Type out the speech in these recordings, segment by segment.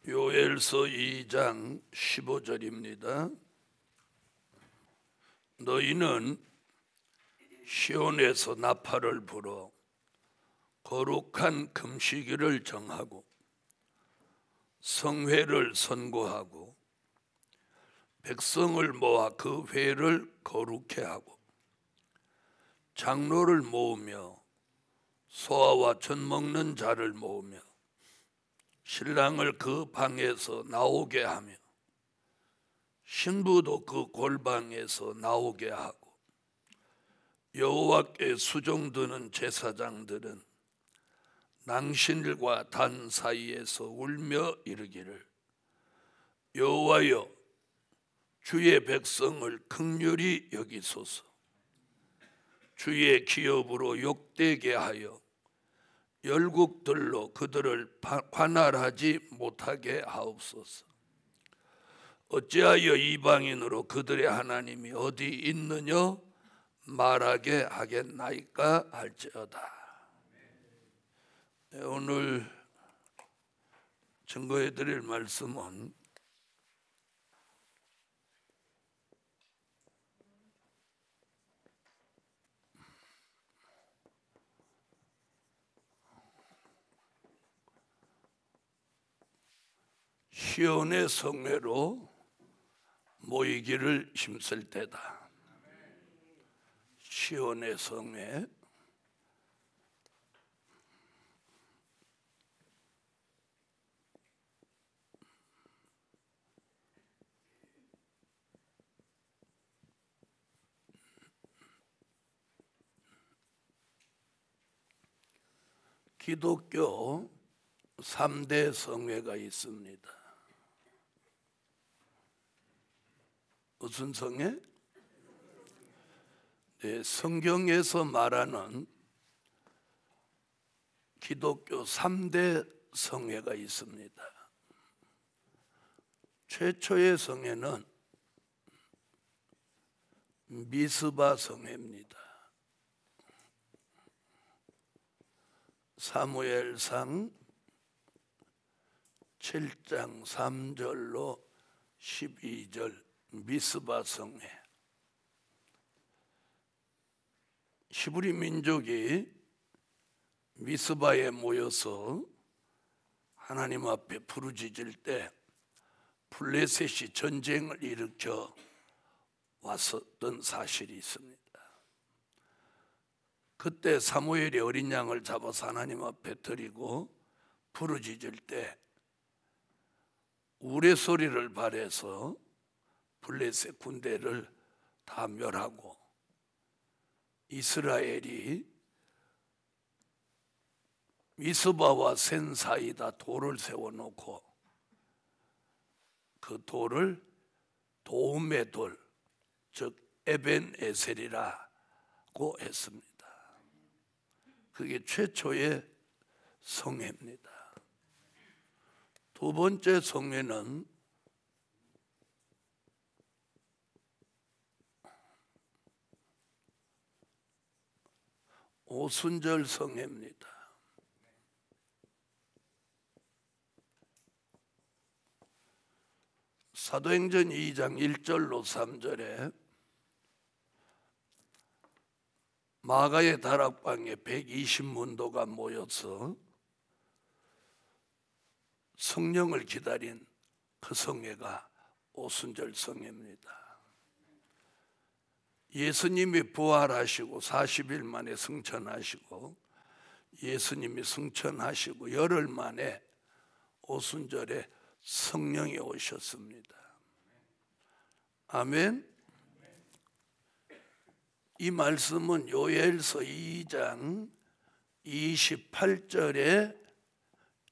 요엘서 2장 15절입니다. 너희는 시온에서 나팔을 불어 거룩한 금식일을 정하고 성회를 선고하고 백성을 모아 그 회를 거룩해 하고 장로를 모으며 소아와 젖 먹는 자를 모으며 신랑을 그 방에서 나오게 하며 신부도 그 골방에서 나오게 하고 여호와께 수종드는 제사장들은 낭신일과 단 사이에서 울며 이르기를 여호와여 주의 백성을 긍휼히 여기소서. 주의 기업으로 욕되게 하여 열국들로 그들을 관할하지 못하게 하옵소서. 어찌하여 이방인으로 그들의 하나님이 어디 있느냐 말하게 하겠나이까 할지어다. 오늘 증거해 드릴 말씀은 시온의 성회로 모이기를 힘쓸 때다. 시온의 성회, 기독교 3대 성회가 있습니다. 무슨 성회? 네, 성경에서 말하는 기독교 3대 성회가 있습니다. 최초의 성회는 미스바 성회입니다. 사무엘상 7장 3절로 12절 미스바 성회. 히브리 민족이 미스바에 모여서 하나님 앞에 부르짖을 때 블레셋이 전쟁을 일으켜 왔었던 사실이 있습니다. 그때 사무엘이 어린 양을 잡아서 하나님 앞에 드리고 부르짖을 때 우레소리를 발해서 블레셋 군대를 다 멸하고 이스라엘이 미스바와 센 사이다 돌을 세워놓고 그 돌을 도움의 돌, 즉 에벤에셀이라고 했습니다. 그게 최초의 성회입니다. 두 번째 성회는 오순절 성회입니다. 사도행전 2장 1절로 3절에 마가의 다락방에 120문도가 모여서 성령을 기다린 그 성회가 오순절 성회입니다. 예수님이 부활하시고 40일 만에 승천하시고 예수님이 승천하시고 열흘 만에 오순절에 성령이 오셨습니다. 아멘. 이 말씀은 요엘서 2장 28절의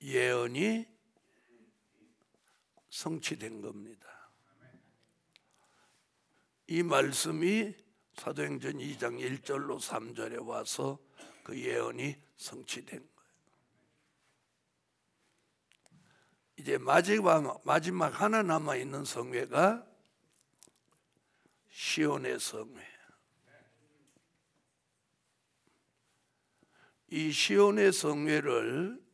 예언이 성취된 겁니다. 이 말씀이 사도행전 2장 1절로 3절에 와서 그 예언이 성취된 거예요. 이제 마지막 하나 남아있는 성회가 시온의 성회. 이 시온의 성회를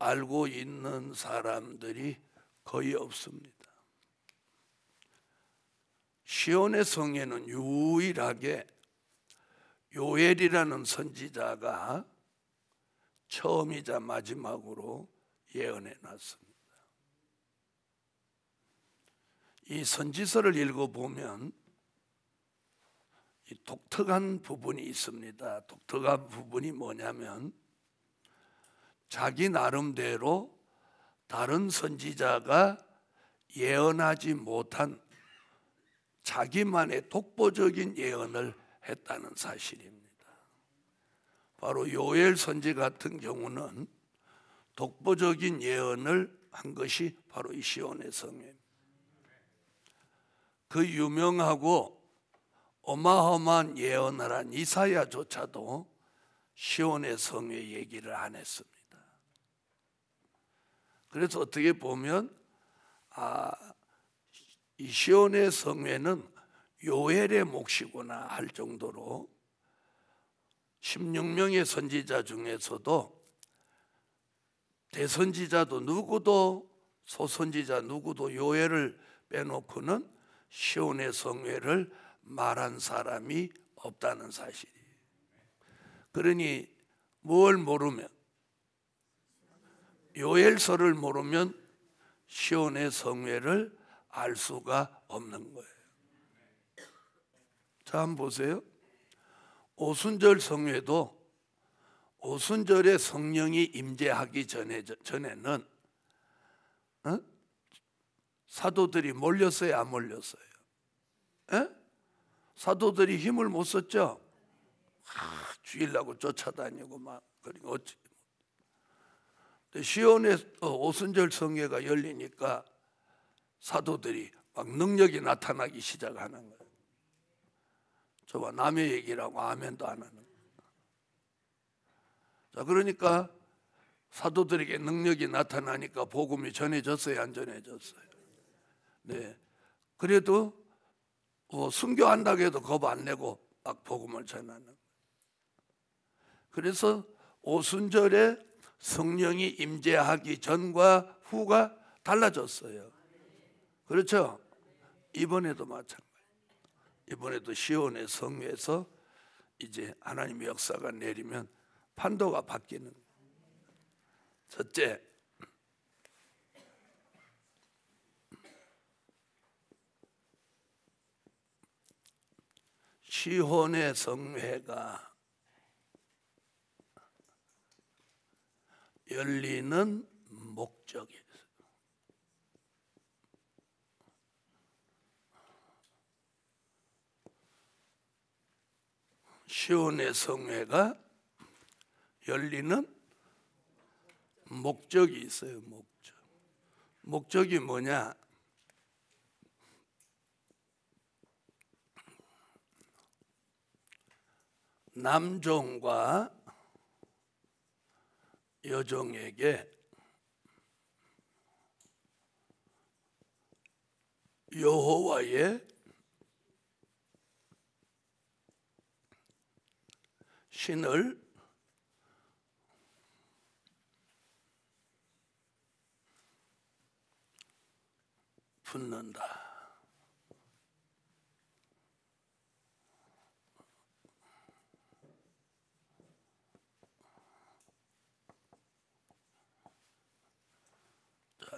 알고 있는 사람들이 거의 없습니다. 시온의 성에는 유일하게 요엘이라는 선지자가 처음이자 마지막으로 예언해 놨습니다. 이 선지서를 읽어보면 이 독특한 부분이 있습니다. 독특한 부분이 뭐냐면 자기 나름대로 다른 선지자가 예언하지 못한 자기만의 독보적인 예언을 했다는 사실입니다. 바로 요엘 선지 같은 경우는 독보적인 예언을 한 것이 바로 이 시온의 성회입니다. 그 유명하고 어마어마한 예언을 한 이사야조차도 시온의 성회 얘기를 안 했습니다. 그래서 어떻게 보면 이 시온의 성회는 요엘의 몫이구나 할 정도로 16명의 선지자 중에서도 대선지자도 누구도 소선지자 누구도 요엘을 빼놓고는 시온의 성회를 말한 사람이 없다는 사실이에요. 그러니 뭘 모르면, 요엘서를 모르면 시온의 성회를 알 수가 없는 거예요. 자, 한번 보세요. 오순절 성회도 오순절에 성령이 임재하기 전에는 사도들이 몰렸어요, 안 몰렸어요? 사도들이 힘을 못 썼죠. 죽이려고 쫓아다니고 막. 그러니까 어찌. 시온의 오순절 성회가 열리니까 사도들이 막 능력이 나타나기 시작하는 거예요. 저봐 남의 얘기라고 아멘도 안 하는 거예요. 자, 그러니까 사도들에게 능력이 나타나니까 복음이 전해졌어요, 안 전해졌어요? 네. 그래도 순교한다고 해도 겁 안 내고 막 복음을 전하는 거예요. 그래서 오순절에 성령이 임재하기 전과 후가 달라졌어요. 그렇죠? 이번에도 마찬가지. 이번에도 시온의 성회에서 이제 하나님의 역사가 내리면 판도가 바뀌는 거예요. 첫째, 시온의 성회가 열리는 목적이 있어요. 시온의 성회가 열리는 목적이 있어요. 목적이 뭐냐? 남종과 여종에게 여호와의 신을 붓는다.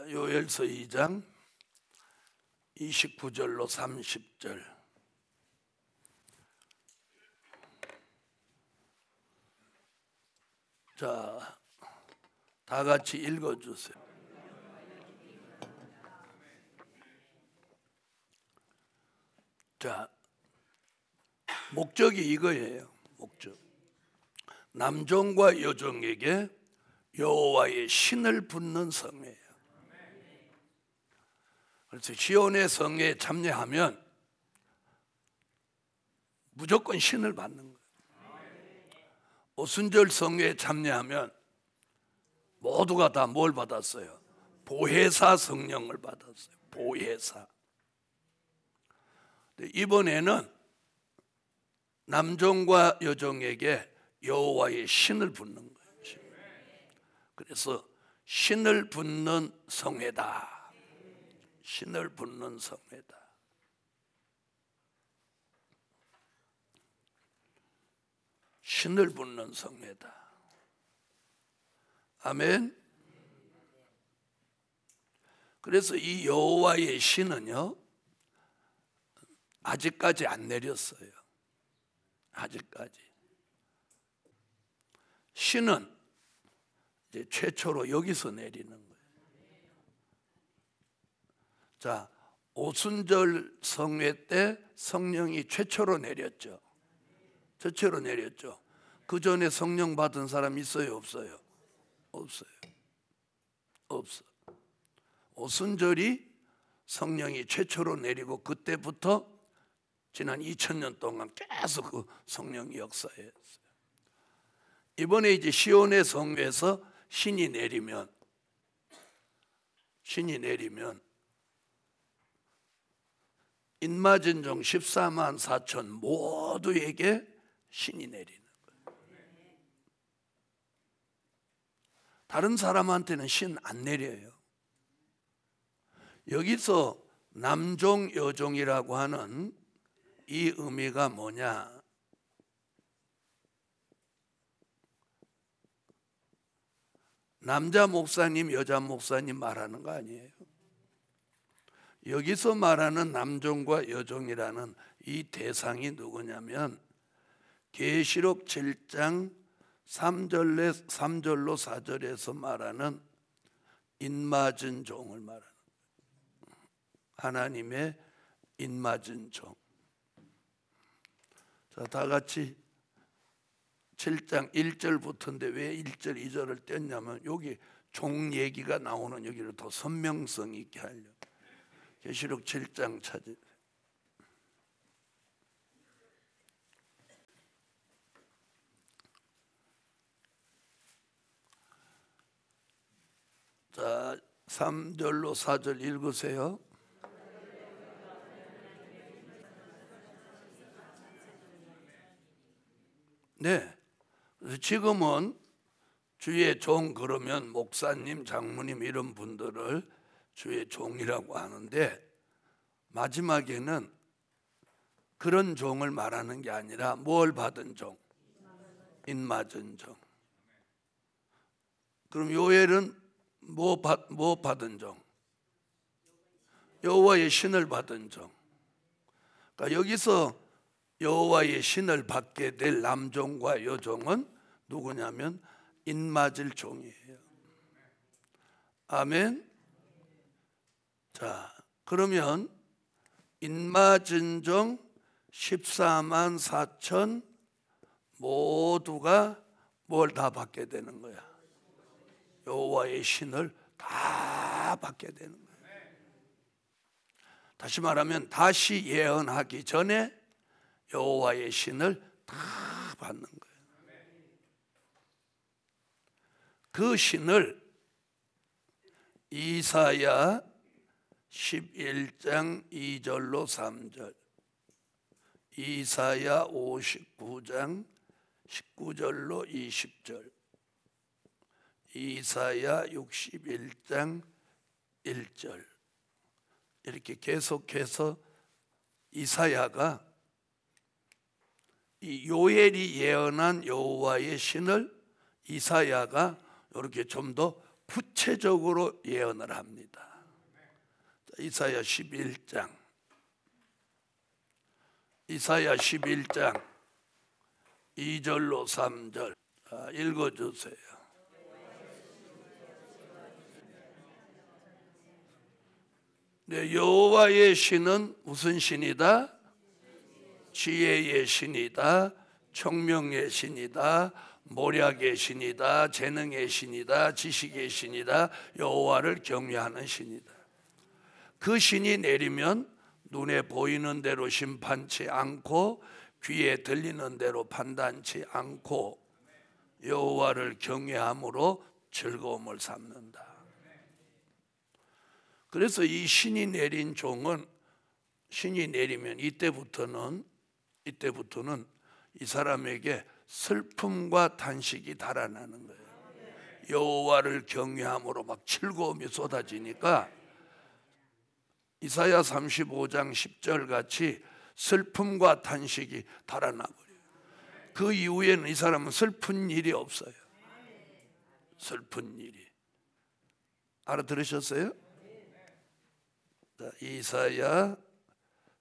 요엘서 2장 29절로 30절. 자, 다 같이 읽어주세요. 자, 목적이 이거예요. 목적. 남종과 여종에게 여호와의 신을 붓는 성회예요. 그래서 시온의 성회에 참여하면 무조건 신을 받는 거예요. 오순절 성회에 참여하면 모두가 다 뭘 받았어요? 보혜사 성령을 받았어요. 보혜사. 이번에는 남종과 여종에게 여호와의 신을 붓는 거예요. 그래서 신을 붙는 성회다. 신을 붙는 성회다. 신을 붙는 성회다. 아멘. 그래서 이 여호와의 신은요, 아직까지 안 내렸어요. 아직까지. 신은 이제 최초로 여기서 내리는 거예요. 자, 오순절 성회 때 성령이 최초로 내렸죠. 최초로 내렸죠. 그 전에 성령 받은 사람 있어요, 없어요? 없어요. 없어. 오순절이 성령이 최초로 내리고 그때부터 지난 2000년 동안 계속 그 성령이 역사했어요. 이번에 이제 시온의 성회에서 신이 내리면 인마진종 14만 4천 모두에게 신이 내리는 거예요. 다른 사람한테는 신 안 내려요. 여기서 남종 여종이라고 하는 이 의미가 뭐냐? 남자 목사님, 여자 목사님 말하는 거 아니에요. 여기서 말하는 남종과 여종이라는 이 대상이 누구냐면 계시록 7장 3절로 4절에서 말하는 인맞은 종을 말하는 거예요. 하나님의 인맞은 종. 자, 다 같이 7장 1절부터인데 왜 1절, 2절을 뗐냐면 여기 종 얘기가 나오는 여기를 더 선명성 있게 하려고. 계시록 7장 찾으세요. 자, 3절로 4절 읽으세요. 네. 그래서 지금은 주의 종 그러면 목사님, 장모님 이런 분들을 주의 종이라고 하는데 마지막에는 그런 종을 말하는 게 아니라 뭘 받은 종? 인맞은 종. 그럼 요엘은 뭐 받은 종? 여호와의 신을 받은 종. 그러니까 여기서 여호와의 신을 받게 될 남종과 여종은 누구냐면 인맞을 종이에요. 아멘. 자, 그러면 인맞은 종 14만 4천 모두가 뭘 다 받게 되는 거야? 여호와의 신을 다 받게 되는 거야. 다시 말하면 다시 예언하기 전에 여호와의 신을 다 받는 거예요. 그 신을 이사야 11장 2절로 3절, 이사야 59장 19절로 20절, 이사야 61장 1절 이렇게 계속해서 이사야가 이 요엘이 예언한 여호와의 신을 이사야가 이렇게 좀 더 구체적으로 예언을 합니다. 이사야 11장 이사야 11장 2절로 3절 읽어주세요. 네, 여호와의 신은 무슨 신이다? 지혜의 신이다, 총명의 신이다, 모략의 신이다, 재능의 신이다, 지식의 신이다, 여호와를 경외하는 신이다. 그 신이 내리면 눈에 보이는 대로 심판치 않고 귀에 들리는 대로 판단치 않고 여호와를 경외함으로 즐거움을 삼는다. 그래서 이 신이 내린 종은 신이 내리면 이때부터는 이 사람에게 슬픔과 탄식이 달아나는 거예요. 여호와를 경외함으로 막 즐거움이 쏟아지니까 이사야 35장 10절 같이 슬픔과 탄식이 달아나 버려요. 그 이후에는 이 사람은 슬픈 일이 없어요. 슬픈 일이. 알아들으셨어요? 자, 이사야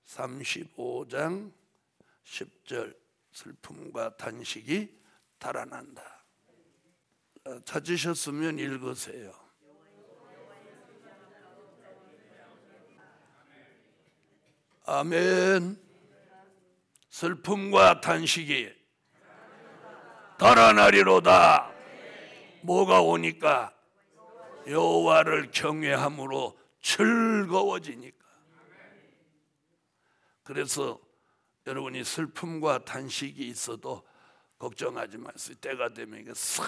35장 10절 슬픔과 탄식이 달아난다. 찾으셨으면 읽으세요. 아멘. 슬픔과 탄식이 달아나리로다. 뭐가 오니까? 여호와를 경외함으로 즐거워지니까. 그래서 여러분이 슬픔과 탄식이 있어도 걱정하지 마세요. 때가 되면 이게 싹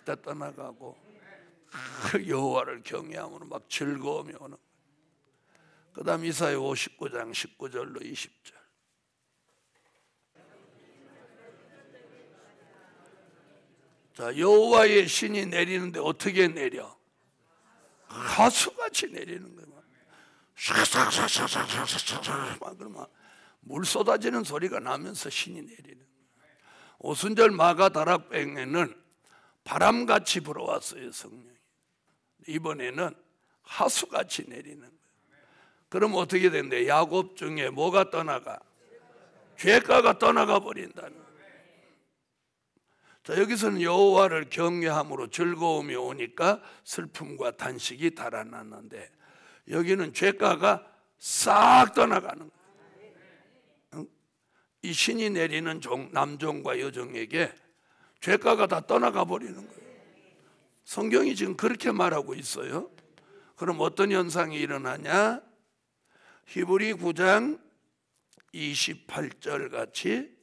다 떠나가고 여호와를 경외함으로 막 즐거움이 오는 거예요. 그 다음 이사야 59장 19절로 20절. 자, 여호와의 신이 내리는데 어떻게 내려? 하수같이 내리는 거예요. 샤샤샤샤샤샤샤 그러면 물 쏟아지는 소리가 나면서 신이 내리는 거예요. 오순절 마가 다락방에는 바람같이 불어왔어요, 성령이. 이번에는 하수같이 내리는 거예요. 그럼 어떻게 된대? 야곱 중에 뭐가 떠나가? 죄가가 떠나가 버린다는 거예요. 자, 여기서는 여호와를 경외함으로 즐거움이 오니까 슬픔과 탄식이 달아났는데 여기는 죄가가 싹 떠나가는 거예요. 이 신이 내리는 남종과 여종에게 죄가가 다 떠나가 버리는 거예요. 성경이 지금 그렇게 말하고 있어요. 그럼 어떤 현상이 일어나냐? 히브리 9장 28절 같이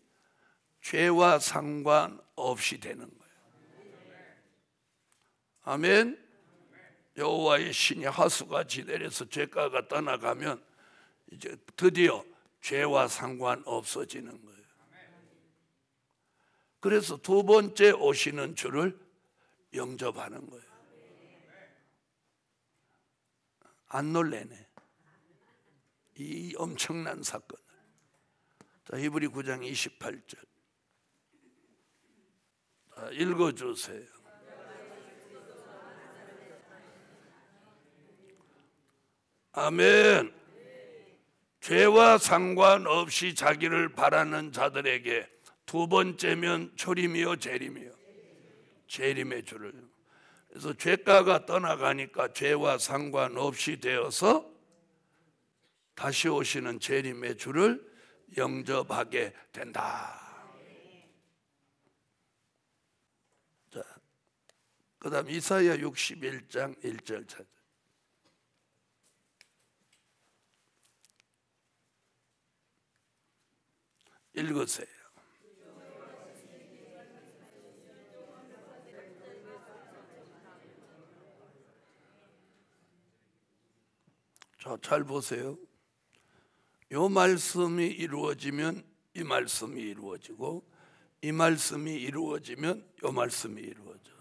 죄와 상관없이 되는 거예요. 아멘. 여호와의 신이 하수같이 내려서 죄가가 떠나가면 이제 드디어 죄와 상관없어지는 거예요. 그래서 두 번째 오시는 주를 영접하는 거예요. 안 놀래네, 이 엄청난 사건을. 자, 히브리 9장 28절 읽어주세요. 아멘. 죄와 상관없이 자기를 바라는 자들에게 두 번째면 초림이요 재림이요? 재림의 주를. 그래서 죄가가 떠나가니까 죄와 상관없이 되어서 다시 오시는 재림의 주를 영접하게 된다. 자, 그 다음 이사야 61장 1절 찾아. 읽으세요. 자, 잘 보세요. 이 말씀이 이루어지면 이 말씀이 이루어지고 이 말씀이 이루어지면 이 말씀이 이루어져.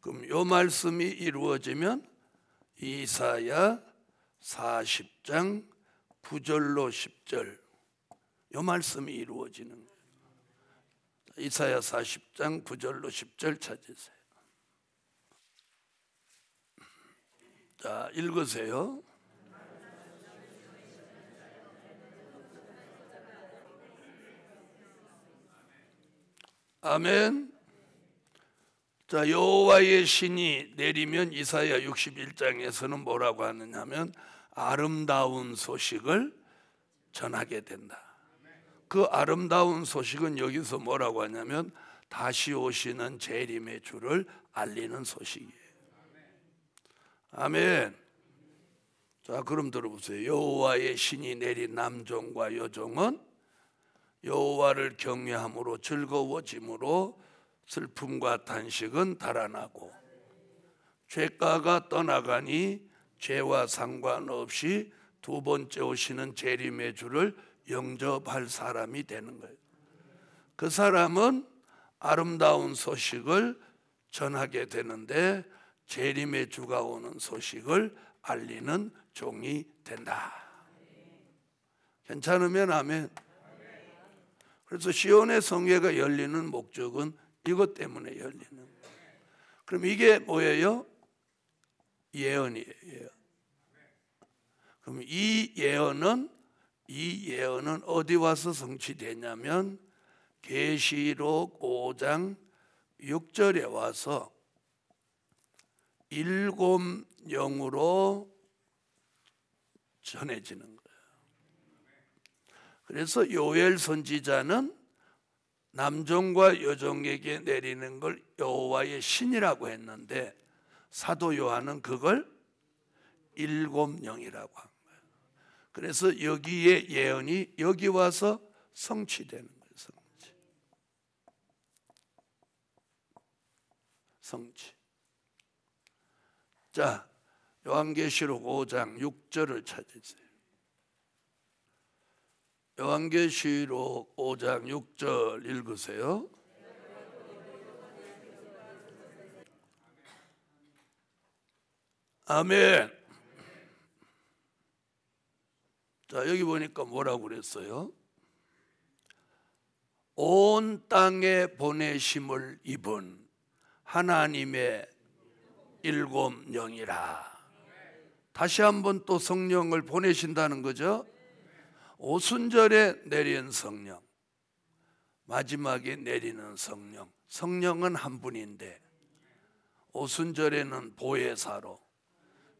그럼 이 말씀이 이루어지면 이사야 40장 9절로 10절 이 말씀이 이루어지는 거예요. 이사야 40장 9절로 10절 찾으세요. 자, 읽으세요. 아멘. 자, 여호와의 신이 내리면 이사야 61장에서는 뭐라고 하느냐면 아름다운 소식을 전하게 된다. 그 아름다운 소식은 여기서 뭐라고 하냐면 다시 오시는 재림의 주를 알리는 소식이에요. 아멘. 자, 그럼 들어보세요. 여호와의 신이 내린 남종과 여종은 여호와를 경외함으로 즐거워짐으로 슬픔과 탄식은 달아나고 죄가가 떠나가니 죄와 상관없이 두 번째 오시는 재림의 주를 영접할 사람이 되는 거예요. 그 사람은 아름다운 소식을 전하게 되는데 재림의 주가 오는 소식을 알리는 종이 된다. 괜찮으면 아멘. 그래서 시온의 성회가 열리는 목적은 이것 때문에 열리는 거예요. 그럼 이게 뭐예요? 예언이에요. 그럼 이 예언은 어디 와서 성취되냐면 계시록 5장 6절에 와서 7 영으로 전해지는 거예요. 그래서 요엘 선지자는 남종과 여종에게 내리는 걸 여호와의 신이라고 했는데 사도 요한은 그걸 7 영이라고 한 거예요. 그래서 여기에 예언이 여기 와서 성취되는 거예요. 성취. 자, 요한계시록 5장 6절을 찾으세요. 요한계시록 5장 6절 읽으세요. 아멘. 자, 여기 보니까 뭐라고 그랬어요? 온 땅에 보내심을 입은 하나님의 7 영이라. 다시 한번 또 성령을 보내신다는 거죠. 오순절에 내린 성령, 마지막에 내리는 성령. 성령은 한 분인데 오순절에는 보혜사로,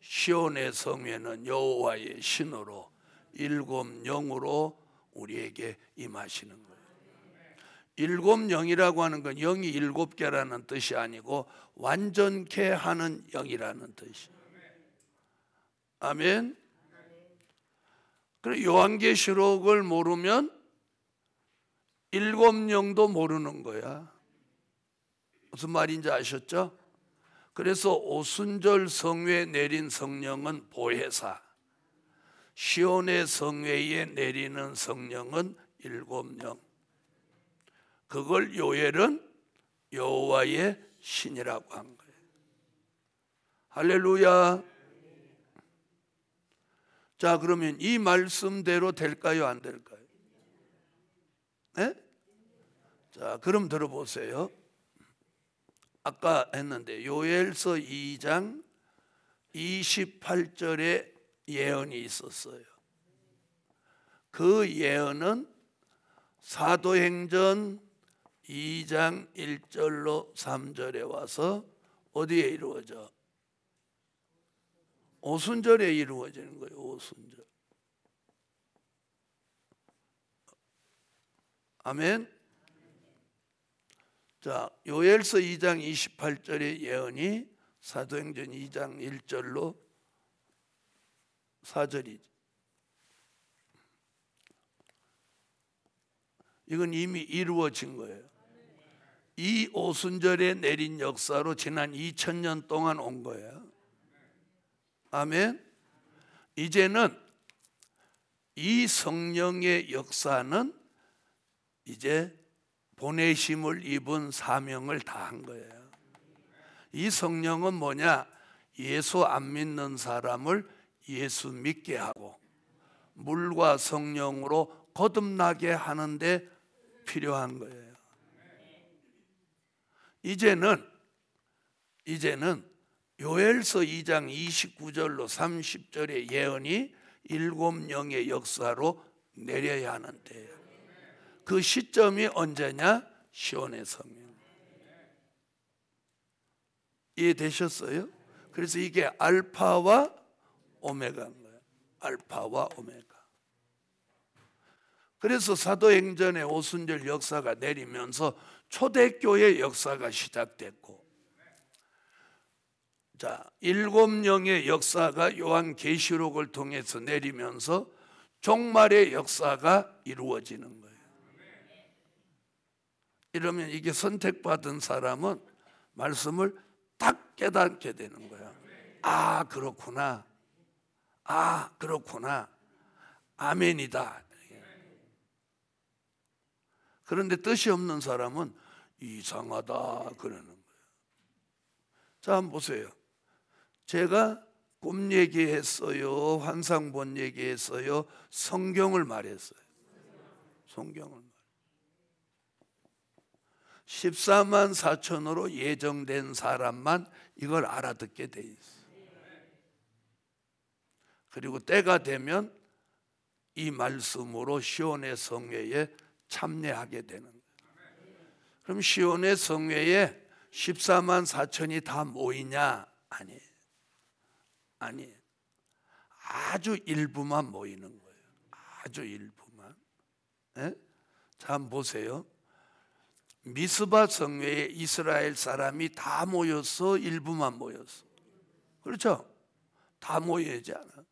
시온의 성회는 여호와의 신으로 7 영으로 우리에게 임하시는 거예요. 7 영이라고 하는 건 영이 7개라는 뜻이 아니고 완전케 하는 영이라는 뜻이에요. 아멘. 그리고 요한계시록을 모르면 7 영도 모르는 거야. 무슨 말인지 아셨죠? 그래서 오순절 성회에 내린 성령은 보혜사, 시온의 성회에 내리는 성령은 7 영. 그걸 요엘은 여호와의 신이라고 한 거예요. 할렐루야. 자, 그러면 이 말씀대로 될까요? 안 될까요? 네? 자, 그럼 들어보세요. 아까 했는데 요엘서 2장 28절에 예언이 있었어요. 그 예언은 사도행전 2장 1절로 3절에 와서 어디에 이루어져? 오순절에 이루어지는 거예요. 오순절. 아멘. 자, 요엘서 2장 28절의 예언이 사도행전 2장 1절로 4절이죠. 이건 이미 이루어진 거예요. 이 오순절에 내린 역사로 지난 2000년 동안 온 거예요. 아멘. 이제는 이 성령의 역사는 이제 보내심을 입은 사명을 다한 거예요. 이 성령은 뭐냐? 예수 안 믿는 사람을 예수 믿게 하고 물과 성령으로 거듭나게 하는데 필요한 거예요. 이제는 요엘서 2장 29절로 30절의 예언이 7 영의 역사로 내려야 하는데요. 그 시점이 언제냐? 시온의 성령. 이해되셨어요? 그래서 이게 알파와 오메가인 거예요. 알파와 오메가. 그래서 사도행전의 오순절 역사가 내리면서 초대교회 역사가 시작됐고, 자, 7 영의 역사가 요한계시록을 통해서 내리면서 종말의 역사가 이루어지는 거예요. 이러면 이게 선택받은 사람은 말씀을 딱 깨닫게 되는 거야. 아, 그렇구나. 아, 그렇구나. 아멘이다. 그런데 뜻이 없는 사람은 이상하다 그러는 거예요. 자, 한번 보세요. 제가 꿈 얘기했어요, 환상 본 얘기했어요, 성경을 말했어요. 성경을 말. 14만 4천으로 예정된 사람만 이걸 알아듣게 돼 있어. 그리고 때가 되면 이 말씀으로 시온의 성회에 참여하게 되는 거예요. 그럼 시온의 성회에 14만 4천이 다 모이냐? 아니에요. 아니에요. 아주 일부만 모이는 거예요. 아주 일부만. 네? 자, 한번 보세요. 미스바 성회에 이스라엘 사람이 다 모여서 일부만 모였어. 그렇죠? 다 모여야지 않아.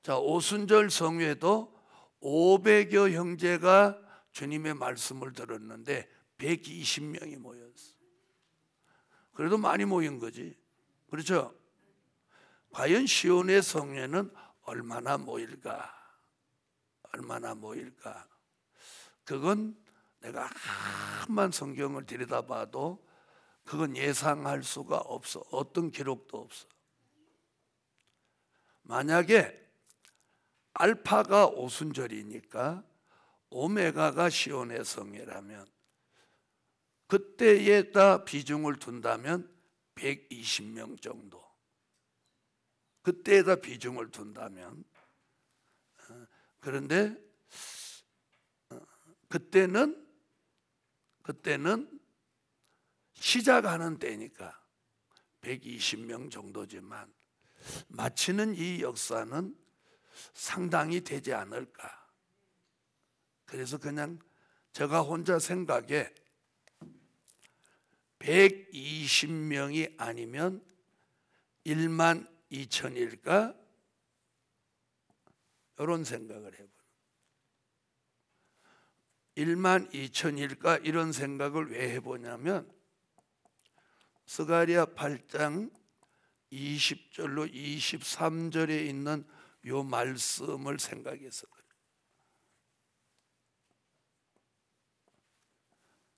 자, 오순절 성회도 500여 형제가 주님의 말씀을 들었는데 120명이 모였어. 그래도 많이 모인 거지. 그렇죠? 과연 시온의 성회는 얼마나 모일까? 얼마나 모일까? 그건 내가 한만 성경을 들여다봐도 그건 예상할 수가 없어. 어떤 기록도 없어. 만약에 알파가 오순절이니까 오메가가 시온의 성회라면 그때에다 비중을 둔다면 120명 정도. 그때에다 비중을 둔다면. 그런데 그때는 시작하는 때니까 120명 정도지만 마치는 이 역사는 상당히 되지 않을까. 그래서 그냥 제가 혼자 생각에 120명이 아니면 1만 2천일까? 이런 생각을 해보는. 1만 2천일까? 이런 생각을 왜 해보냐면 스가랴 8장 20절로 23절에 있는 요 말씀을 생각해서 그래요.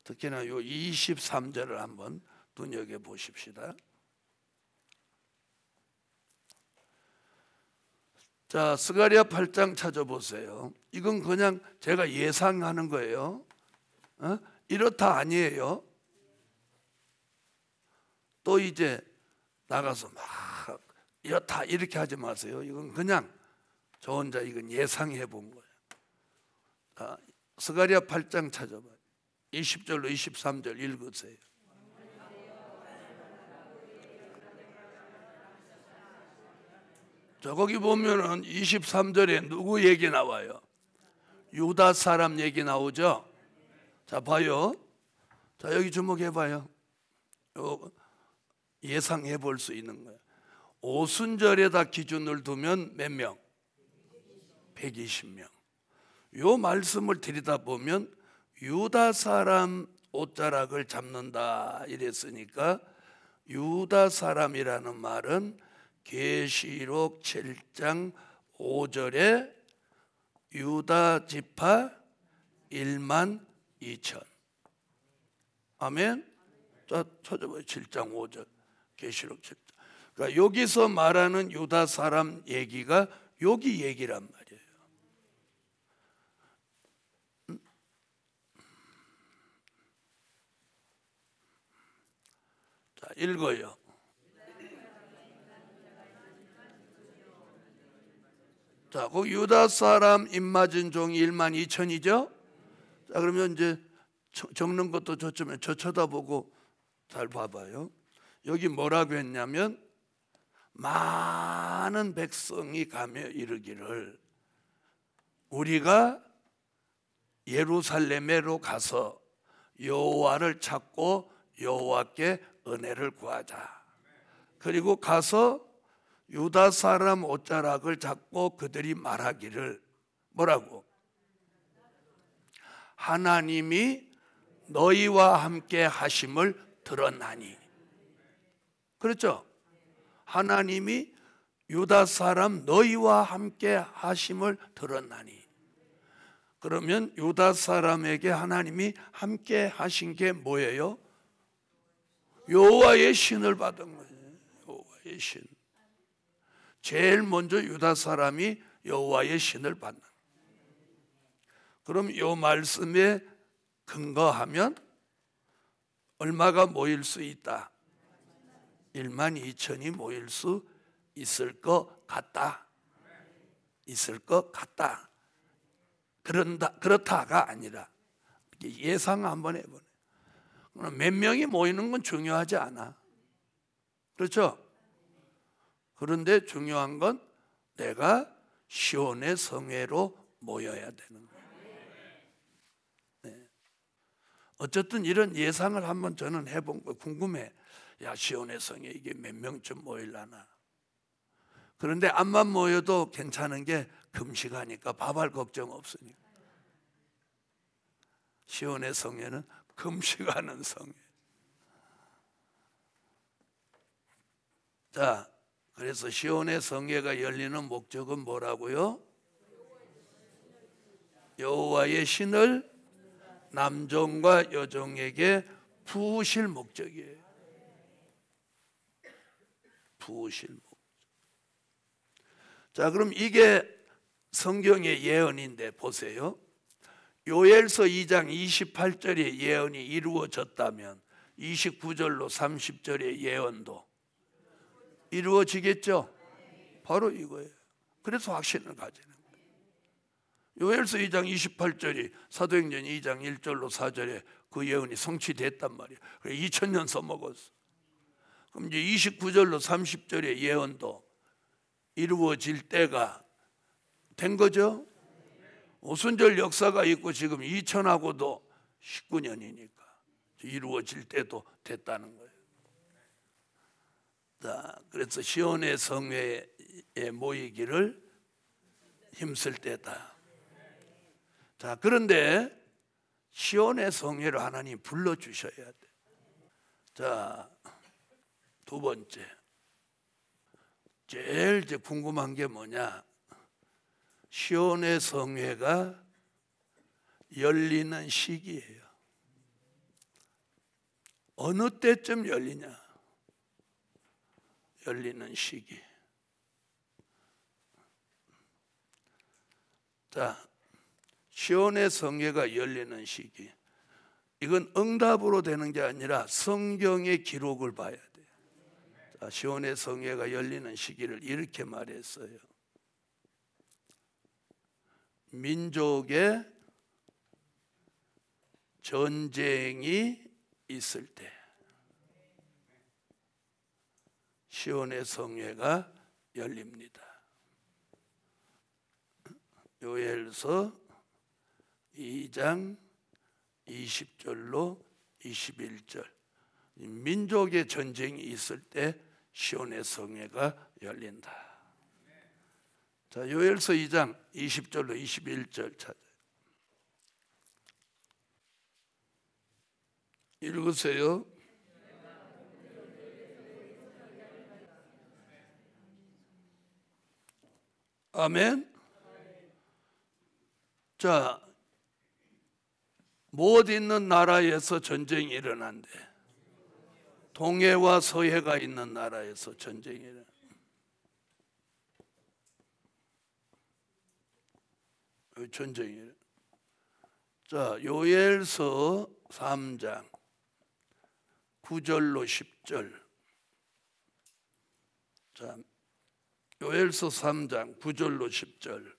특히나 요 23절을 한번 눈여겨보십시다. 자, 스가랴 8장 찾아보세요. 이건 그냥 제가 예상하는 거예요. 이렇다 아니에요. 또 이제 나가서 막 이렇다 이렇게 하지 마세요. 이건 그냥 저 혼자 이건 예상해 본 거예요. 자, 스가랴 8장 찾아봐요. 20절로 23절 읽으세요. 자, 거기 보면은 23절에 누구 얘기 나와요? 유다 사람 얘기 나오죠? 자, 봐요. 자, 여기 주목해 봐요. 예상해 볼 수 있는 거예요. 오순절에다 기준을 두면 몇 명? 120명. 요 말씀을 들여다보면 유다 사람 옷자락을 잡는다 이랬으니까 유다 사람이라는 말은 계시록 7장 5절에 유다 지파 1만 2천. 아멘. 자, 찾아봐요. 7장 5절 계시록 7장. 그러니까 여기서 말하는 유다 사람 얘기가 여기 얘기란 말이에요. 자, 읽어요. 자, 그 유다 사람 입맞은 종이 1만 2천이죠. 자, 그러면 이제 적는 것도 저쯤에 저 쳐다보고 잘 봐봐요. 여기 뭐라고 했냐면 많은 백성이 가며 이르기를 우리가 예루살렘으로 가서 여호와를 찾고 여호와께 은혜를 구하자. 그리고 가서 유다 사람 옷자락을 잡고 그들이 말하기를 뭐라고? 하나님이 너희와 함께 하심을 들었나니. 그렇죠? 하나님이 유다 사람 너희와 함께 하심을 들었나니. 그러면 유다 사람에게 하나님이 함께 하신 게 뭐예요? 여호와의 신을 받은 거예요. 여호와의 신. 제일 먼저 유다 사람이 여호와의 신을 받는. 그럼 이 말씀에 근거하면 얼마가 모일 수 있다? 1만 2천이 모일 수 있을 것 같다. 있을 것 같다. 그렇다가 아니라 예상 한번 해보네. 몇 명이 모이는 건 중요하지 않아. 그렇죠? 그런데 중요한 건 내가 시온의 성회로 모여야 되는 거예요. 네. 어쨌든 이런 예상을 한번 저는 해본 거 궁금해. 야, 시온의 성회 이게 몇 명쯤 모일라나. 그런데 암만 모여도 괜찮은 게 금식하니까 밥할 걱정 없으니까. 시온의 성회는 금식하는 성회. 자, 그래서 시온의 성회가 열리는 목적은 뭐라고요? 여호와의 신을 남종과 여종에게 부으실 목적이에요. 부으실 목적. 자, 그럼 이게 성경의 예언인데 보세요. 요엘서 2장 28절의 예언이 이루어졌다면 29절로 30절의 예언도 이루어지겠죠? 바로 이거예요. 그래서 확신을 가지는 거예요. 요엘서 2장 28절이 사도행전 2장 1절로 4절에 그 예언이 성취됐단 말이에요. 2000년 써먹었어. 그럼 이제 29절로 30절의 예언도 이루어질 때가 된 거죠. 오순절 역사가 있고 지금 2000하고도 19년이니까 이루어질 때도 됐다는 거예요. 자, 그래서 시온의 성회에 모이기를 힘쓸 때다. 자, 그런데 시온의 성회를 하나님 불러주셔야 돼. 자, 두 번째. 제일 이제 궁금한 게 뭐냐? 시온의 성회가 열리는 시기예요. 어느 때쯤 열리냐? 열리는 시기. 자, 시온의 성회가 열리는 시기. 이건 응답으로 되는 게 아니라 성경의 기록을 봐야 돼요. 자, 시온의 성회가 열리는 시기를 이렇게 말했어요. 민족의 전쟁이 있을 때 시온의 성회가 열립니다. 요엘서 2장 20절로 21절. 민족의 전쟁이 있을 때 시온의 성회가 열린다. 자, 요엘서 2장 20절로 21절 찾아요. 읽으세요. 아멘. 자, 못 있는 나라에서 전쟁이 일어난대. 동해와 서해가 있는 나라에서 전쟁이 일어난대. 전쟁이. 자, 요엘서 3장 9절로 10절. 자, 요엘서 3장 9절로 10절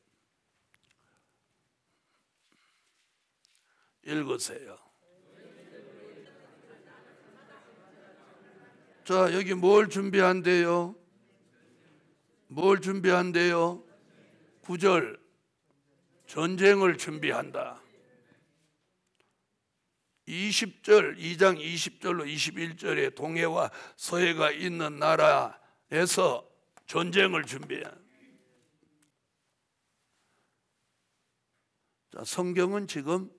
읽으세요. 자, 여기 뭘 준비한대요? 뭘 준비한대요? 9절 전쟁을 준비한다. 20절, 2장 20절로 21절에 동해와 서해가 있는 나라에서 전쟁을 준비한. 자, 성경은 지금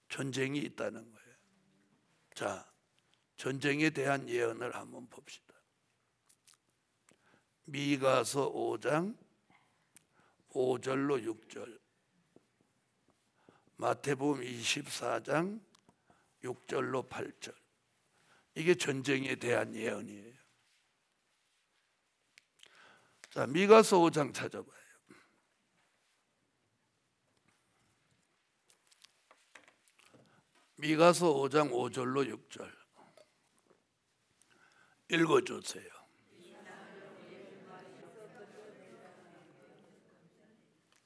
전쟁이 있다는 거예요. 자, 전쟁에 대한 예언을 한번 봅시다. 미가서 5장 5절로 6절, 마태복음 24장 6절로 8절, 이게 전쟁에 대한 예언이에요. 자, 미가서 5장 찾아봐요. 미가서 5장 5절로 6절 읽어주세요.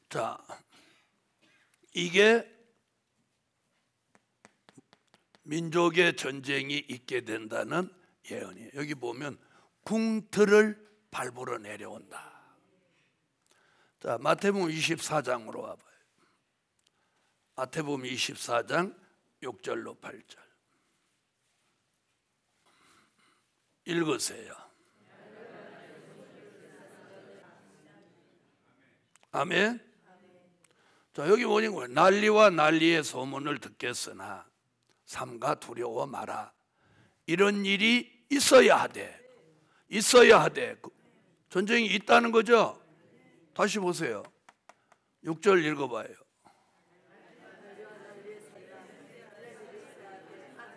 자, 이게 민족의 전쟁이 있게 된다는 예언이에요. 여기 보면 궁틀을 밟으러 내려온다. 자, 마태복음 24장으로 와봐요. 마태복음 24장 6절로 8절 읽으세요. 아멘. 자, 여기 뭐냐고요? 난리와 난리의 소문을 듣겠으나 삼가 두려워 마라. 이런 일이 있어야 하되, 있어야 하되. 전쟁이 있다는 거죠. 다시 보세요. 6절 읽어봐요.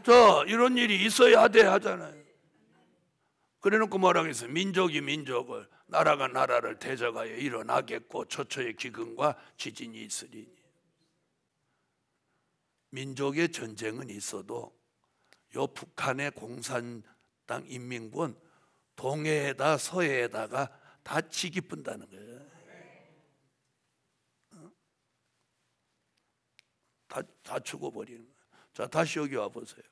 자, 이런 일이 있어야 하되 하잖아요. 그래놓고 뭐라고 했어요? 민족이 민족을, 나라가 나라를 대적하여 일어나겠고 초초의 기근과 지진이 있으리니. 민족의 전쟁은 있어도 요 북한의 공산당 인민군 동해에다 서해에다가 다 치기 분다는 거예요. 다 죽어버리는 거예요. 자, 다시 여기 와보세요.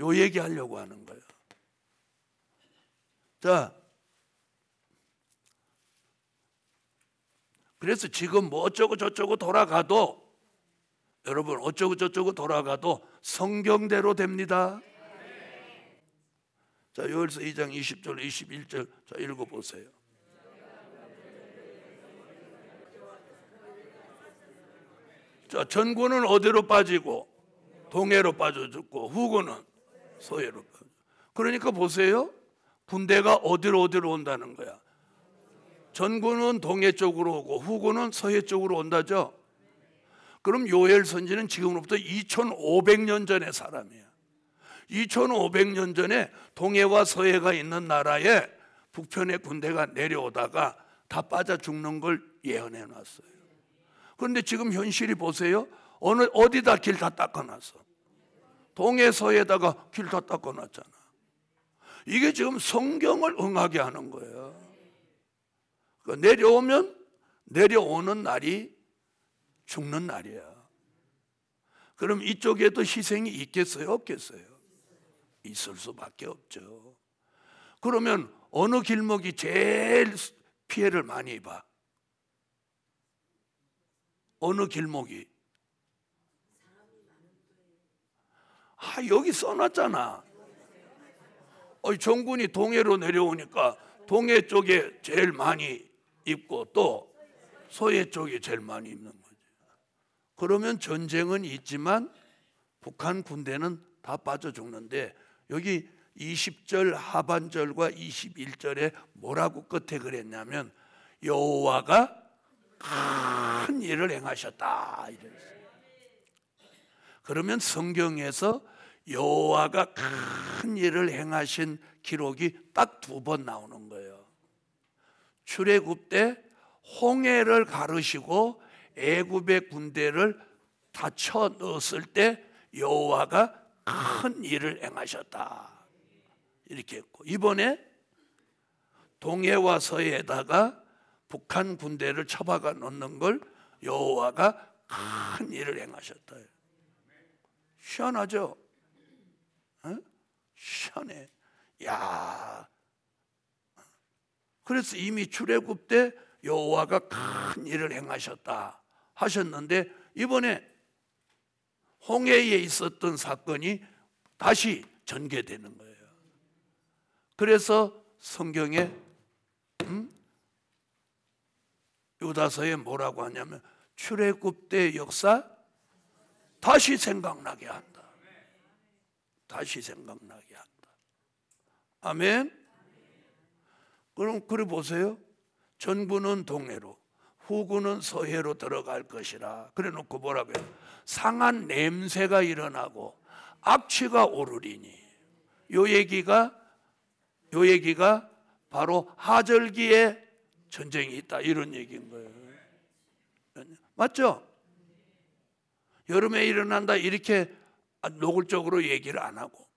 요 얘기하려고 하는 거예요. 자, 그래서 지금 뭐 어쩌고 저쩌고 돌아가도, 여러분 어쩌고 저쩌고 돌아가도 성경대로 됩니다. 자, 요엘서 2장 20절 21절 자, 읽어보세요. 자, 전군은 어디로 빠지고 동해로 빠져 죽고 후군은 서해로 빠져. 그러니까 보세요. 군대가 어디로 온다는 거야. 전군은 동해 쪽으로 오고 후군은 서해 쪽으로 온다죠. 그럼 요엘 선지는 지금으로부터 2500년 전의 사람이야. 2500년 전에 동해와 서해가 있는 나라에 북편의 군대가 내려오다가 다 빠져 죽는 걸 예언해 놨어요. 그런데 지금 현실이 보세요. 어디다 길 다 닦아놨어. 동해 서해에다가 길 다 닦아놨잖아. 이게 지금 성경을 응하게 하는 거예요. 그러니까 내려오는 날이 죽는 날이야. 그럼 이쪽에도 희생이 있겠어요? 없겠어요? 있을 수밖에 없죠. 그러면 어느 길목이 제일 피해를 많이 입어? 어느 길목이? 여기 써놨잖아. 정군이 동해로 내려오니까 동해 쪽에 제일 많이 입고 또 서해 쪽에 제일 많이 입는 거지. 그러면 전쟁은 있지만 북한 군대는 다 빠져 죽는데, 여기 20절 하반절과 21절에 뭐라고 끝에 그랬냐면 여호와가 큰 일을 행하셨다 이랬어요. 그러면 성경에서 여호와가 큰 일을 행하신 기록이 딱 2번 나오는 거예요. 출애굽 때 홍해를 가르시고 애굽의 군대를 다 쳐 넣었을 때 여호와가 큰 일을 행하셨다 이렇게 했고, 이번에 동해와 서해에다가 북한 군대를 쳐박아 놓는 걸 여호와가 큰 일을 행하셨다. 시원하죠? 시원해. 야, 그래서 이미 출애굽 때 여호와가 큰 일을 행하셨다 하셨는데, 이번에 홍해에 있었던 사건이 다시 전개되는 거예요. 그래서 성경에 유다서에 뭐라고 하냐면 출애굽 때 역사 다시 생각나게 한다. 다시 생각나게 한다. 아멘. 그럼 그래 보세요. 전군은 동해로 후군은 서해로 들어갈 것이라 그래 놓고 뭐라고 해요? 상한 냄새가 일어나고 악취가 오르리니. 요 얘기가 바로 하절기에 전쟁이 있다 이런 얘기인 거예요. 맞죠? 여름에 일어난다 이렇게 노골적으로 얘기를 안 하고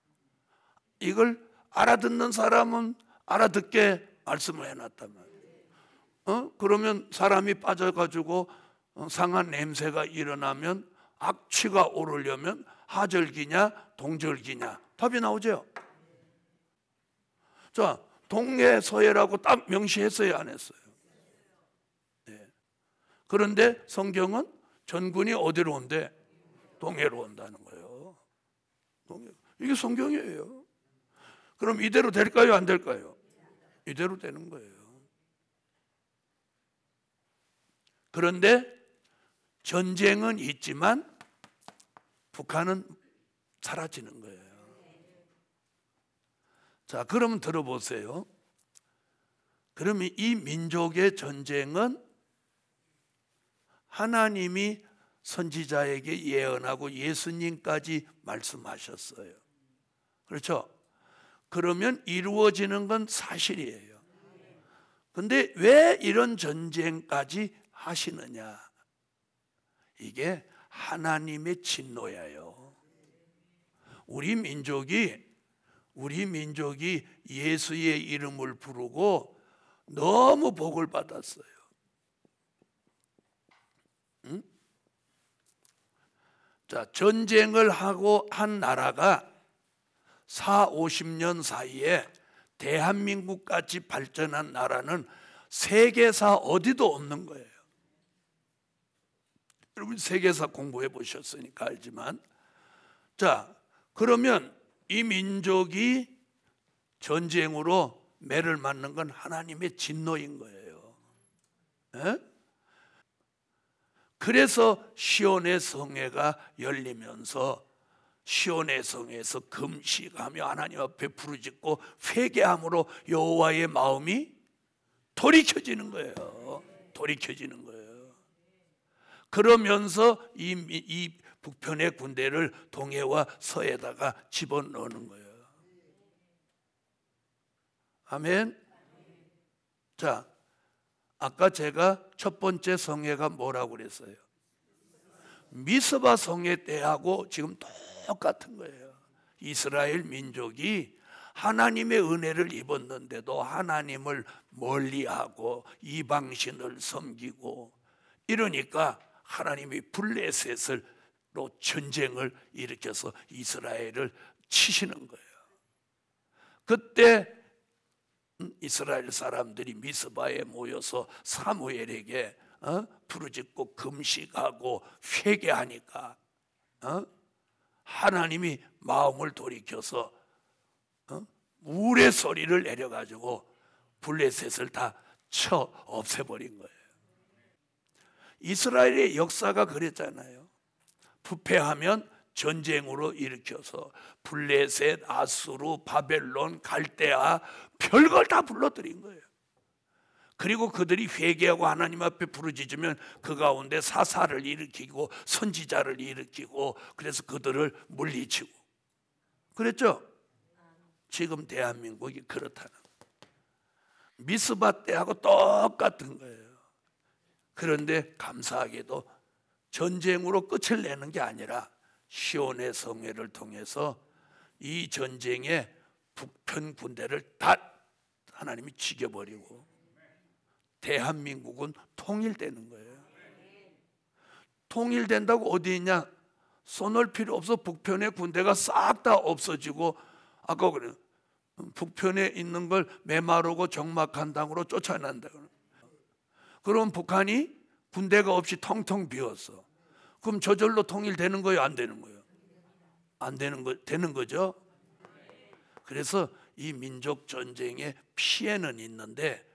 이걸 알아듣는 사람은 알아듣게 말씀을 해놨단 말이에요. 그러면 사람이 빠져가지고 상한 냄새가 일어나면 악취가 오르려면 하절기냐 동절기냐 답이 나오죠. 자, 동해 서해라고 딱 명시했어요, 안 했어요? 네. 그런데 성경은 전군이 어디로 온대? 동해로 온다는 거예요. 이게 성경이에요. 그럼 이대로 될까요, 안 될까요? 이대로 되는 거예요. 그런데 전쟁은 있지만 북한은 사라지는 거예요. 자, 그러면 들어보세요. 그러면 이 민족의 전쟁은 하나님이 선지자에게 예언하고 예수님까지 말씀하셨어요. 그렇죠? 그러면 이루어지는 건 사실이에요. 근데 왜 이런 전쟁까지 하시느냐? 이게 하나님의 진노예요. 우리 민족이 예수의 이름을 부르고 너무 복을 받았어요. 응? 자, 전쟁을 하고 한 나라가 40-50년 사이에 대한민국같이 발전한 나라는 세계사 어디도 없는 거예요. 여러분 세계사 공부해 보셨으니까 알지만, 자, 그러면 이 민족이 전쟁으로 매를 맞는 건 하나님의 진노인 거예요. 에? 그래서 시온의 성회가 열리면서 시온의 성에서 금식하며 하나님 앞에 부르짖고 회개함으로 여호와의 마음이 돌이켜지는 거예요. 돌이켜지는 거예요. 그러면서 이 북편의 군대를 동해와 서해에다가 집어넣는 거예요. 아멘. 자, 아까 제가 첫 번째 성회가 뭐라고 그랬어요? 미스바 성회 때하고 지금 똑같은 거예요. 이스라엘 민족이 하나님의 은혜를 입었는데도 하나님을 멀리하고 이방신을 섬기고 이러니까 하나님이 블레셋으로 전쟁을 일으켜서 이스라엘을 치시는 거예요. 그때 이스라엘 사람들이 미스바에 모여서 사무엘에게 부르짖고 금식하고 회개하니까 하나님이 마음을 돌이켜서 우레소리를 내려가지고 블레셋을 다 쳐 없애버린 거예요. 이스라엘의 역사가 그랬잖아요. 부패하면 전쟁으로 일으켜서 블레셋, 아수르, 바벨론, 갈대아 별걸 다 불러들인 거예요. 그리고 그들이 회개하고 하나님 앞에 부르짖으면 그 가운데 사사를 일으키고 선지자를 일으키고 그래서 그들을 물리치고 그랬죠? 지금 대한민국이 그렇다는 미스바 때하고 똑같은 거예요. 그런데 감사하게도 전쟁으로 끝을 내는 게 아니라 시온의 성회를 통해서 이 전쟁의 북편 군대를 다 하나님이 죽여버리고 대한민국은 통일되는 거예요. 통일된다고 어디 있냐? 쏘놓을 필요 없어. 북편의 군대가 싹 다 없어지고 아까 그래 북편에 있는 걸 메마르고 적막한 땅으로 쫓아낸다. 그럼 북한이 군대가 없이 텅텅 비었어. 그럼 저절로 통일되는 거예요? 안 되는 거예요? 안 되는 거 되는 거죠. 그래서 이 민족 전쟁의 피해는 있는데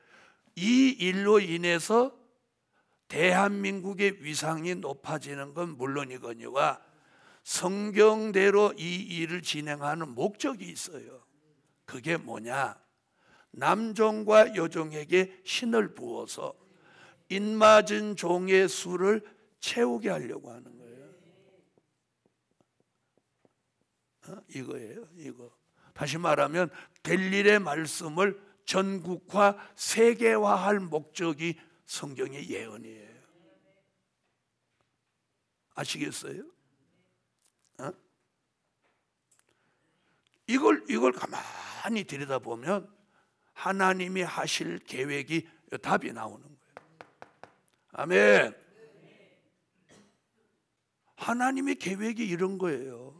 이 일로 인해서 대한민국의 위상이 높아지는 건 물론이거니와 성경대로 이 일을 진행하는 목적이 있어요. 그게 뭐냐? 남종과 여종에게 신을 부어서 인맞은 종의 수를 채우게 하려고 하는 거예요. 이거예요. 이거 다시 말하면 될 일의 말씀을 전국화, 세계화할 목적이 성경의 예언이에요. 아시겠어요? 어? 이걸 가만히 들여다보면 하나님이 하실 계획이 답이 나오는 거예요. 아멘. 하나님의 계획이 이런 거예요.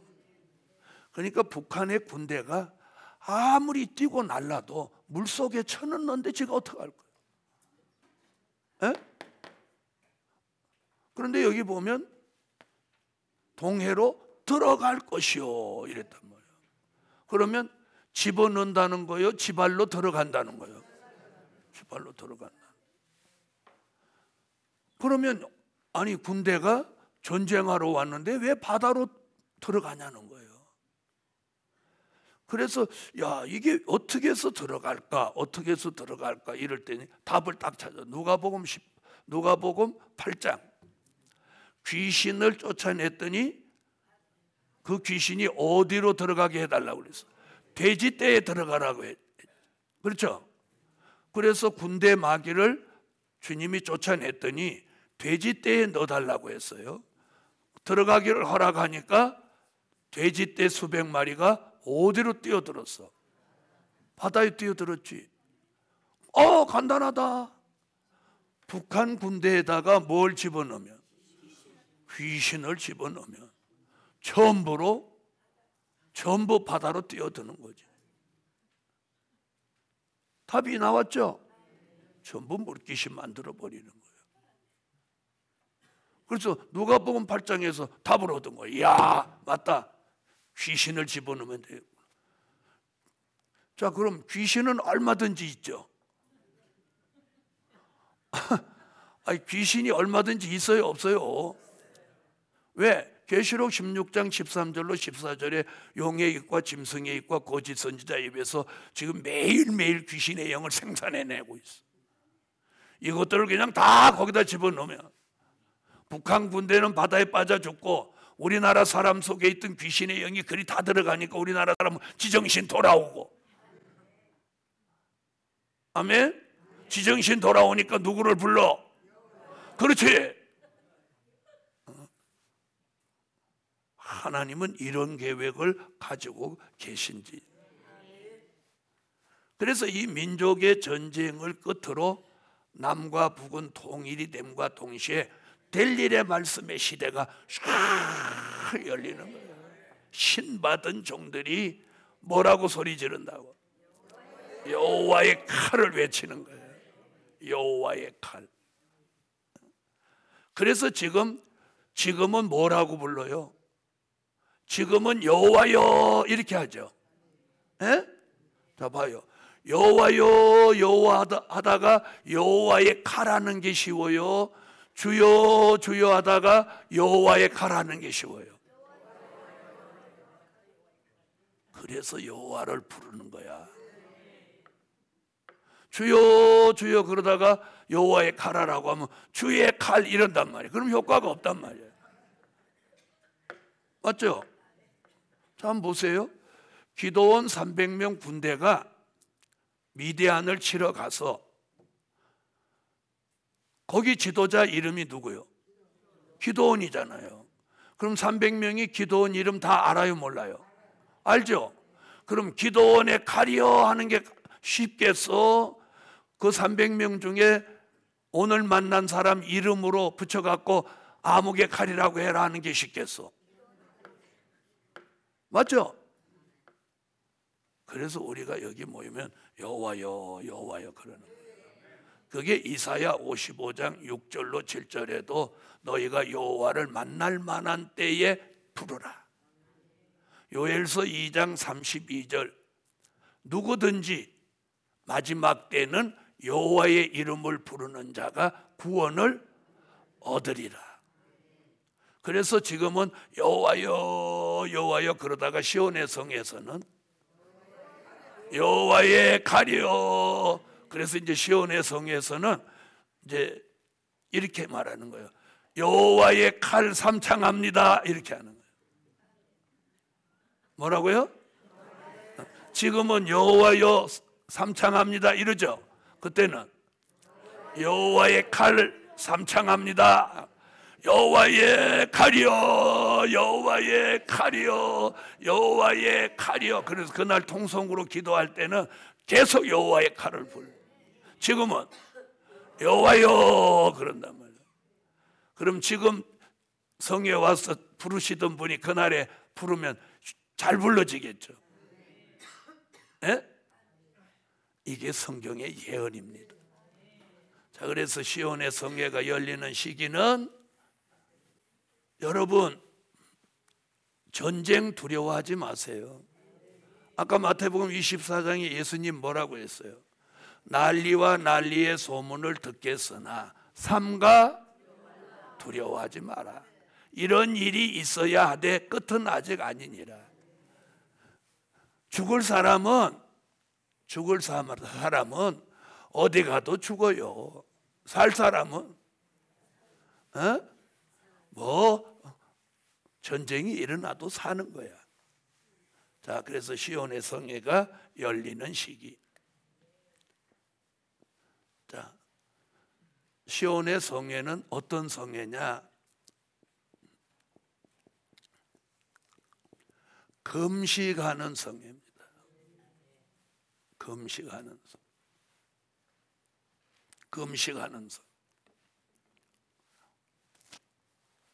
그러니까 북한의 군대가 아무리 뛰고 날라도 물속에 쳐넣는데 지가 어떡할 거예요? 에? 그런데 여기 보면 동해로 들어갈 것이요 이랬단 말이에요. 그러면 집어넣는다는 거예요? 지발로 들어간다는 거예요? 지발로 들어간다. 그러면 아니 군대가 전쟁하러 왔는데 왜 바다로 들어가냐는 거예요. 그래서 야 이게 어떻게 해서 들어갈까? 어떻게 해서 들어갈까? 이럴 때니 답을 딱 찾아. 누가복음 8장 귀신을 쫓아냈더니 그 귀신이 어디로 들어가게 해달라고 그랬어? 돼지떼에 들어가라고 했. 그렇죠? 그래서 군대 마귀를 주님이 쫓아냈더니 돼지떼에 넣어달라고 했어요. 들어가기를 허락하니까 돼지떼 수백 마리가 어디로 뛰어들었어? 바다에 뛰어들었지. 간단하다. 북한 군대에다가 뭘 집어넣으면? 귀신을 집어넣으면 전부 바다로 뛰어드는 거지. 답이 나왔죠? 전부 물귀신 만들어 버리는 거예요. 그래서 누가복음 8장에서 답을 얻은 거예요. 야, 맞다. 귀신을 집어넣으면 돼요. 자, 그럼 귀신은 얼마든지 있죠. 아니, 귀신이 얼마든지 있어요, 없어요? 왜? 계시록 16장 13절로 14절에 용의 입과 짐승의 입과 거짓 선지자 입에서 지금 매일매일 귀신의 영을 생산해내고 있어. 이것들을 그냥 다 거기다 집어넣으면 북한 군대는 바다에 빠져 죽고 우리나라 사람 속에 있던 귀신의 영이 그리 다 들어가니까 우리나라 사람은 지정신 돌아오고. 아멘? 지정신 돌아오니까 누구를 불러? 그렇지. 하나님은 이런 계획을 가지고 계신지. 그래서 이 민족의 전쟁을 끝으로 남과 북은 통일이 됨과 동시에 될 일의 말씀의 시대가 쫙 열리는 거예요. 신받은 종들이 뭐라고 소리 지른다고? 여호와의 칼을 외치는 거예요. 여호와의 칼. 그래서 지금은 뭐라고 불러요? 지금은 여호와여 이렇게 하죠. 에? 자 봐요. 여호와여 여호와 하다가 여호와의 칼하는 게 쉬워요. 주여 주여 하다가 여호와의 칼하는 게 쉬워요. 그래서 여호와를 부르는 거야. 주여 주여 그러다가 여호와의 칼하라고 하면 주의 칼 이런단 말이에요. 그럼 효과가 없단 말이에요. 맞죠? 자, 한번 보세요. 기드온 300명 군대가 미디안을 치러 가서 거기 지도자 이름이 누구요? 기드온이잖아요. 그럼 300명이 기드온 이름 다 알아요, 몰라요? 알죠? 그럼 기드온의 칼이여 하는 게 쉽겠어? 그 300명 중에 오늘 만난 사람 이름으로 붙여갖고 아무개 칼이라고 해라 하는 게 쉽겠어? 맞죠? 그래서 우리가 여기 모이면 여호와여 여호와여 그러는 거예요. 그게 이사야 55장 6절로 7절에도 너희가 여호와를 만날 만한 때에 부르라. 요엘서 2장 32절 누구든지 마지막 때는 여호와의 이름을 부르는 자가 구원을 얻으리라. 그래서 지금은 여호와여 여호와여 그러다가 시온의 성에서는 여호와의 칼이여. 그래서 이제 시온의 성에서는 이제 이렇게 말하는 거예요. 여호와의 칼 삼창합니다. 이렇게 하는 거예요. 뭐라고요? 지금은 여호와여 삼창합니다 이러죠. 그때는 여호와의 칼을 삼창합니다. 여호와의 칼이여, 여호와의 칼이여, 여호와의 칼이여. 그래서 그날 통성으로 기도할 때는 계속 여호와의 칼을 불러. 지금은 여호와여 그런단 말이에요. 그럼 지금 성에 와서 부르시던 분이 그날에 부르면 잘 불러지겠죠. 예? 이게 성경의 예언입니다. 자, 그래서 시온의 성회가 열리는 시기는 여러분 전쟁 두려워하지 마세요. 아까 마태복음 24장에 예수님 뭐라고 했어요? 난리와 난리의 소문을 듣겠으나 삼가 두려워하지 마라. 이런 일이 있어야 하되 끝은 아직 아니니라. 죽을 사람은 어디 가도 죽어요. 살 사람은 전쟁이 일어나도 사는 거야. 자, 그래서 시온의 성회가 열리는 시기. 자, 시온의 성회는 어떤 성회냐? 금식하는 성회입니다. 금식하는 성. 금식하는 성.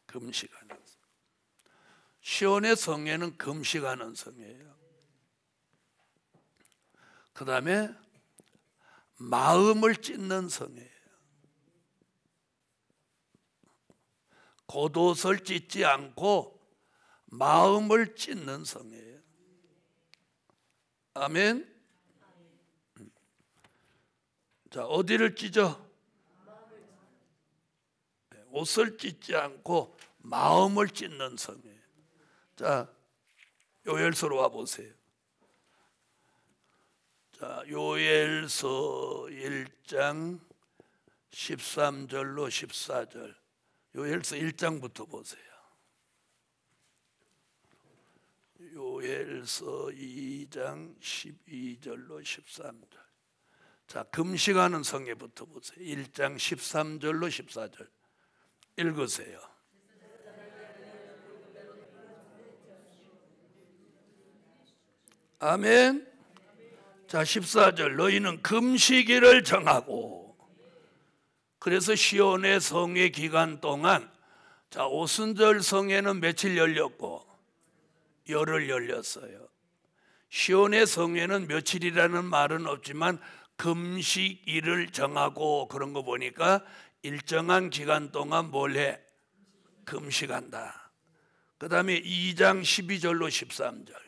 금식하는 성. 시온의 성회는 금식하는 성회예요. 그 다음에 마음을 찢는 성회예요. 겉옷을 찢지 않고 마음을 찢는 성회예요. 아멘. 자, 어디를 찢어? 옷을 찢지 않고 마음을 찢는 성회예요. 자, 요엘서로 와 보세요. 자, 요엘서 1장 13절로 14절. 요엘서 1장부터 보세요. 요엘서 2장 12절로 13절. 자, 금식하는 성회부터 보세요. 1장 13절로 14절 읽으세요. 아멘. 자, 14절. 너희는 금식일을 정하고. 그래서 시온의 성회 기간 동안, 자, 오순절 성회는 며칠 열렸고 열흘 열렸어요. 시온의 성회는 며칠이라는 말은 없지만 금식일을 정하고 그런 거 보니까 일정한 기간 동안 뭘 해? 금식한다. 그 다음에 2장 12절로 13절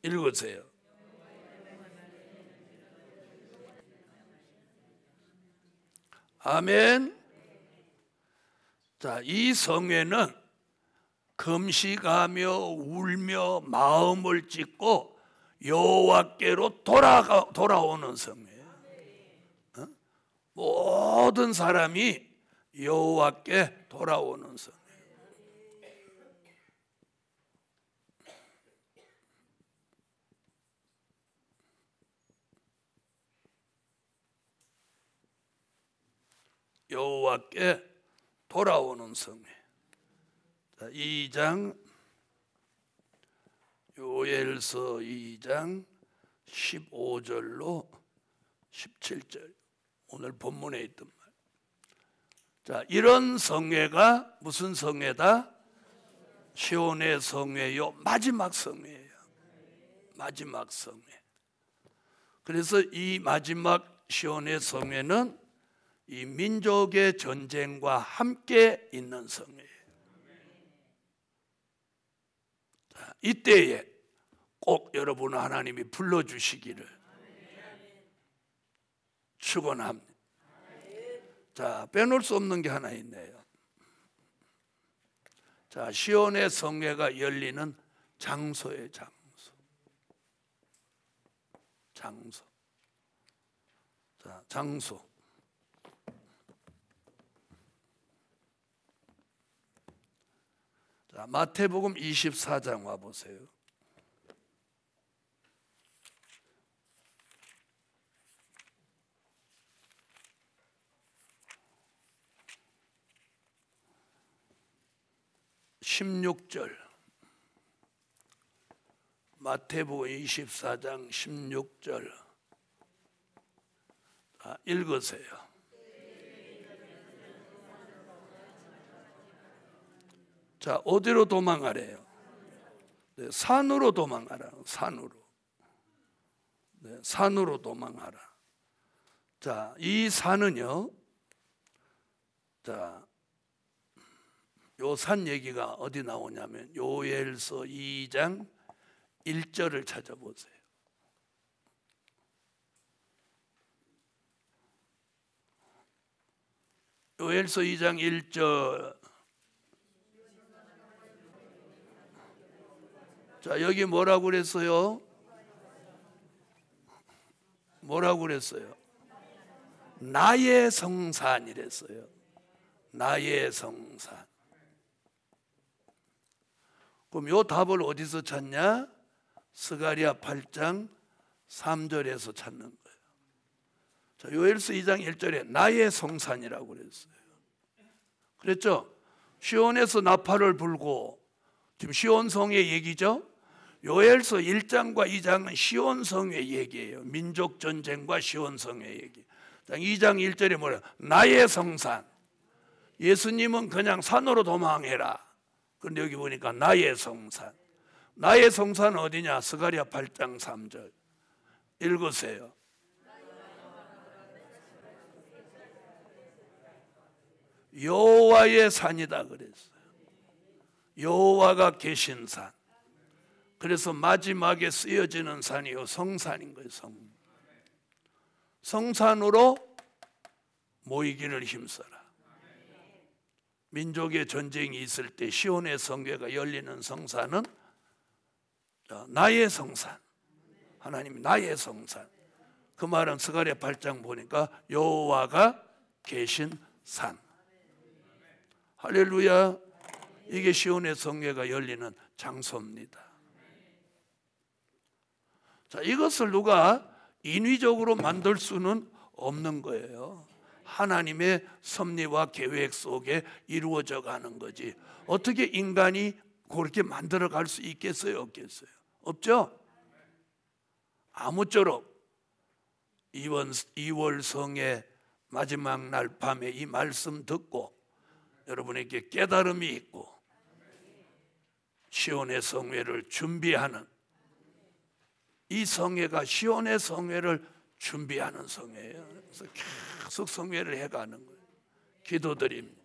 읽으세요. 아멘. 자, 이 성회는 금식하며 울며 마음을 찢고 여호와께로 돌아오는 성회예요. 모든 사람이 여호와께 돌아오는 성회. 여호와께 돌아오는 성회. 2장 요엘서 2장 15절로 17절 오늘 본문에 있던 말. 자, 이런 성회가 무슨 성회다? 시온의 성회요. 마지막 성회예요. 마지막 성회. 그래서 이 마지막 시온의 성회는 이 민족의 전쟁과 함께 있는 성회예요. 자, 이때에 꼭 여러분 하나님이 불러주시기를 축원합니다. 자, 빼놓을 수 없는 게 하나 있네요. 자, 시온의 성회가 열리는 장소의 장소. 장소. 자, 장소. 자, 마태복음 24장 와 보세요. 16절, 마태복음 24장 16절 읽으세요. 자, 어디로 도망가래요? 네, 산으로 도망가라. 산으로. 네, 산으로 도망하라. 자, 이 산은요, 자, 요 산 얘기가 어디 나오냐면 요엘서 2장 1절을 찾아보세요. 요엘서 2장 1절. 자, 여기 뭐라고 그랬어요? 뭐라고 그랬어요? 나의 성산이랬어요. 나의 성산. 그럼 요 답을 어디서 찾냐? 스가랴 8장 3절에서 찾는 거예요. 자, 요엘서 2장 1절에 나의 성산이라고 그랬어요. 그랬죠? 시온에서 나팔을 불고, 지금 시온성의 얘기죠? 요엘서 1장과 2장은 시온성의 얘기예요. 민족전쟁과 시온성의 얘기. 2장 1절에 뭐래요? 나의 성산. 예수님은 그냥 산으로 도망해라. 그런데 여기 보니까 나의 성산. 나의 성산은 어디냐? 스가랴 8장 3절 읽으세요. 여호와의 산이다 그랬어요. 여호와가 계신 산. 그래서 마지막에 쓰여지는 산이 요 성산인 거예요. 성산으로 모이기를 힘써라. 민족의 전쟁이 있을 때 시온의 성궤가 열리는 성산은 나의 성산. 하나님 나의 성산. 그 말은 스가랴 8장 보니까 여호와가 계신 산. 할렐루야. 이게 시온의 성궤가 열리는 장소입니다. 자, 이것을 누가 인위적으로 만들 수는 없는 거예요. 하나님의 섭리와 계획 속에 이루어져 가는 거지. 어떻게 인간이 그렇게 만들어 갈 수 있겠어요? 없겠어요? 없죠? 아무쪼록 2월성의 마지막 날 밤에 이 말씀 듣고 여러분에게 깨달음이 있고 시온의 성회를 준비하는, 이 성회가 시온의 성회를 준비하는 성회예요. 그래서 계속 성회를 해가는 거예요. 기도드립니다.